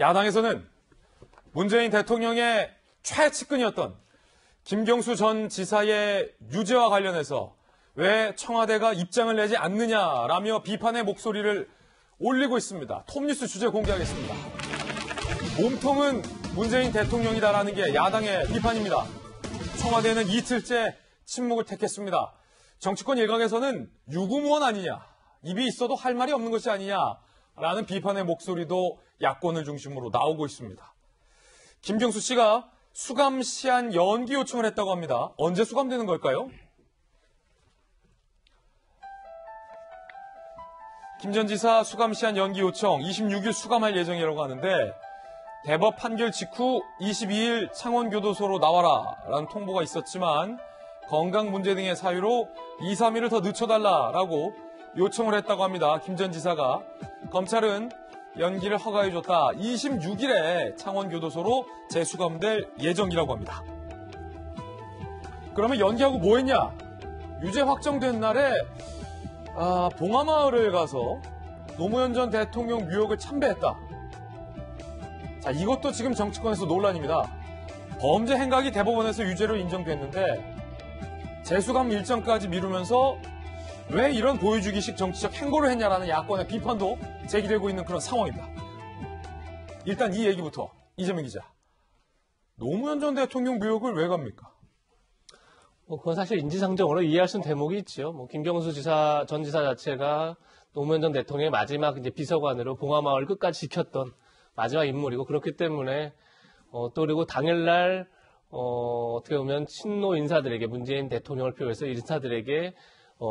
야당에서는 문재인 대통령의 최측근이었던 김경수 전 지사의 유죄와 관련해서 왜 청와대가 입장을 내지 않느냐라며 비판의 목소리를 올리고 있습니다. 톱뉴스 주제 공개하겠습니다. 몸통은 문재인 대통령이다라는 게 야당의 비판입니다. 청와대는 이틀째 침묵을 택했습니다. 정치권 일각에서는 유구무원 아니냐, 입이 있어도 할 말이 없는 것이 아니냐라는 비판의 목소리도 야권을 중심으로 나오고 있습니다. 김경수 씨가 수감 시한 연기 요청을 했다고 합니다. 언제 수감되는 걸까요? 김 전 지사 수감 시한 연기 요청 26일 수감할 예정이라고 하는데 대법 판결 직후 22일 창원교도소로 나와라 라는 통보가 있었지만 건강 문제 등의 사유로 2, 3일을 더 늦춰달라라고 요청을 했다고 합니다. 김 전 지사가. 검찰은 연기를 허가해줬다. 26일에 창원교도소로 재수감될 예정이라고 합니다. 그러면 연기하고 뭐 했냐? 유죄 확정된 날에 봉하마을을 가서 노무현 전 대통령 묘역을 참배했다. 자, 이것도 지금 정치권에서 논란입니다. 범죄 행각이 대법원에서 유죄로 인정됐는데 재수감 일정까지 미루면서 왜 이런 보여주기식 정치적 행보를 했냐라는 야권의 비판도 제기되고 있는 그런 상황입니다. 일단 이 얘기부터 이재명 기자. 노무현 전 대통령 묘역을 왜 갑니까? 그건 사실 인지상정으로 이해할 수 있는 대목이 있죠. 김경수 전 지사 자체가 노무현 전 대통령의 마지막 이제 비서관으로 봉하마을 끝까지 지켰던 마지막 인물이고 그렇기 때문에 또 그리고 당일날 어떻게 보면 친노 인사들에게 문재인 대통령을 표해서 인사들에게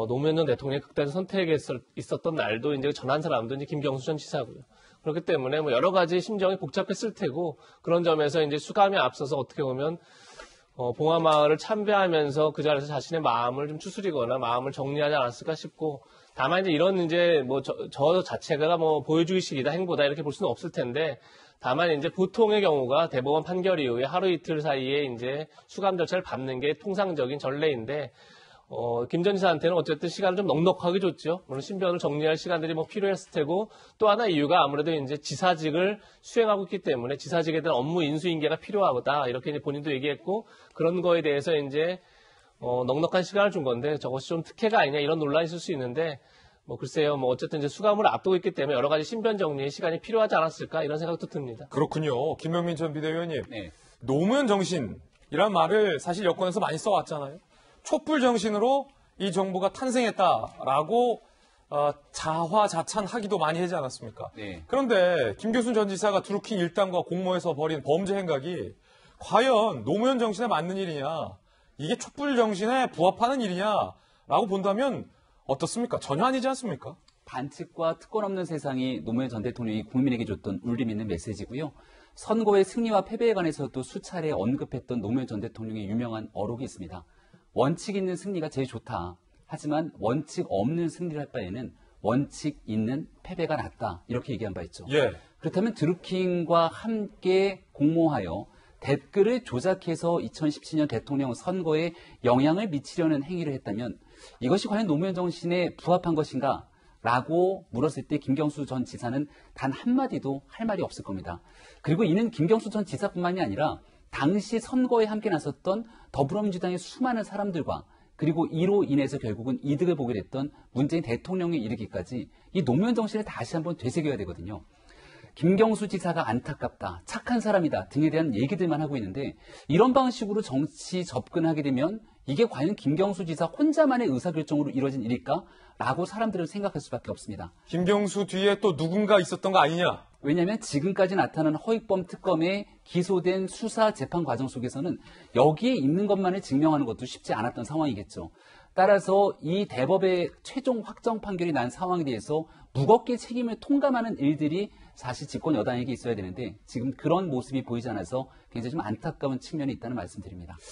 노무현 전 대통령의 극단적 선택에 있었던 날도 이제 전한 사람도 이제 김경수 전 지사고요. 그렇기 때문에 여러 가지 심정이 복잡했을 테고 그런 점에서 이제 수감에 앞서서 어떻게 보면 봉하마을을 참배하면서 그 자리에서 자신의 마음을 좀 추스리거나 마음을 정리하지 않았을까 싶고 다만 이제 이런 이제 저 자체가 보여주기식이다 행보다 이렇게 볼 수는 없을 텐데 다만 이제 보통의 경우가 대법원 판결 이후에 하루 이틀 사이에 이제 수감 절차를 밟는 게 통상적인 전례인데 김 전 지사한테는 어쨌든 시간을 좀 넉넉하게 줬죠. 물론 신변을 정리할 시간들이 필요했을 테고 또 하나 이유가 아무래도 이제 지사직을 수행하고 있기 때문에 지사직에 대한 업무 인수인계가 필요하다 이렇게 이제 본인도 얘기했고 그런 거에 대해서 이제 넉넉한 시간을 준 건데 저것이 좀 특혜가 아니냐 이런 논란이 있을 수 있는데 글쎄요 어쨌든 이제 수감을 앞두고 있기 때문에 여러 가지 신변 정리에 시간이 필요하지 않았을까 이런 생각도 듭니다. 그렇군요. 김명민 전 비대위원님. 네. 노무현 정신이란 말을 사실 여권에서 많이 써왔잖아요. 촛불 정신으로 이 정부가 탄생했다라고 자화자찬하기도 많이 하지 않았습니까? 네. 그런데 김교순 전 지사가 드루킹 일당과 공모해서 벌인 범죄 행각이 과연 노무현 정신에 맞는 일이냐, 이게 촛불 정신에 부합하는 일이냐라고 본다면 어떻습니까? 전혀 아니지 않습니까? 반칙과 특권 없는 세상이 노무현 전 대통령이 국민에게 줬던 울림 있는 메시지고요. 선거의 승리와 패배에 관해서도 수차례 언급했던 노무현 전 대통령의 유명한 어록이 있습니다. 원칙 있는 승리가 제일 좋다. 하지만 원칙 없는 승리를 할 바에는 원칙 있는 패배가 낫다. 이렇게 얘기한 바 있죠. 예. 그렇다면 드루킹과 함께 공모하여 댓글을 조작해서 2017년 대통령 선거에 영향을 미치려는 행위를 했다면 이것이 과연 노무현 정신에 부합한 것인가? 라고 물었을 때 김경수 전 지사는 단 한마디도 할 말이 없을 겁니다. 그리고 이는 김경수 전 지사뿐만이 아니라 당시 선거에 함께 나섰던 더불어민주당의 수많은 사람들과 그리고 이로 인해서 결국은 이득을 보게 됐던 문재인 대통령에 이르기까지 이 노무현 정신을 다시 한번 되새겨야 되거든요. 김경수 지사가 안타깝다, 착한 사람이다 등에 대한 얘기들만 하고 있는데 이런 방식으로 정치 접근하게 되면 이게 과연 김경수 지사 혼자만의 의사결정으로 이루어진 일일까? 라고 사람들은 생각할 수밖에 없습니다. 김경수 뒤에 또 누군가 있었던 거 아니냐? 왜냐하면 지금까지 나타난 허익범 특검에 기소된 수사 재판 과정 속에서는 여기에 있는 것만을 증명하는 것도 쉽지 않았던 상황이겠죠. 따라서 이 대법의 최종 확정 판결이 난 상황에 대해서 무겁게 책임을 통감하는 일들이 사실 집권 여당에게 있어야 되는데 지금 그런 모습이 보이지 않아서 굉장히 좀 안타까운 측면이 있다는 말씀드립니다.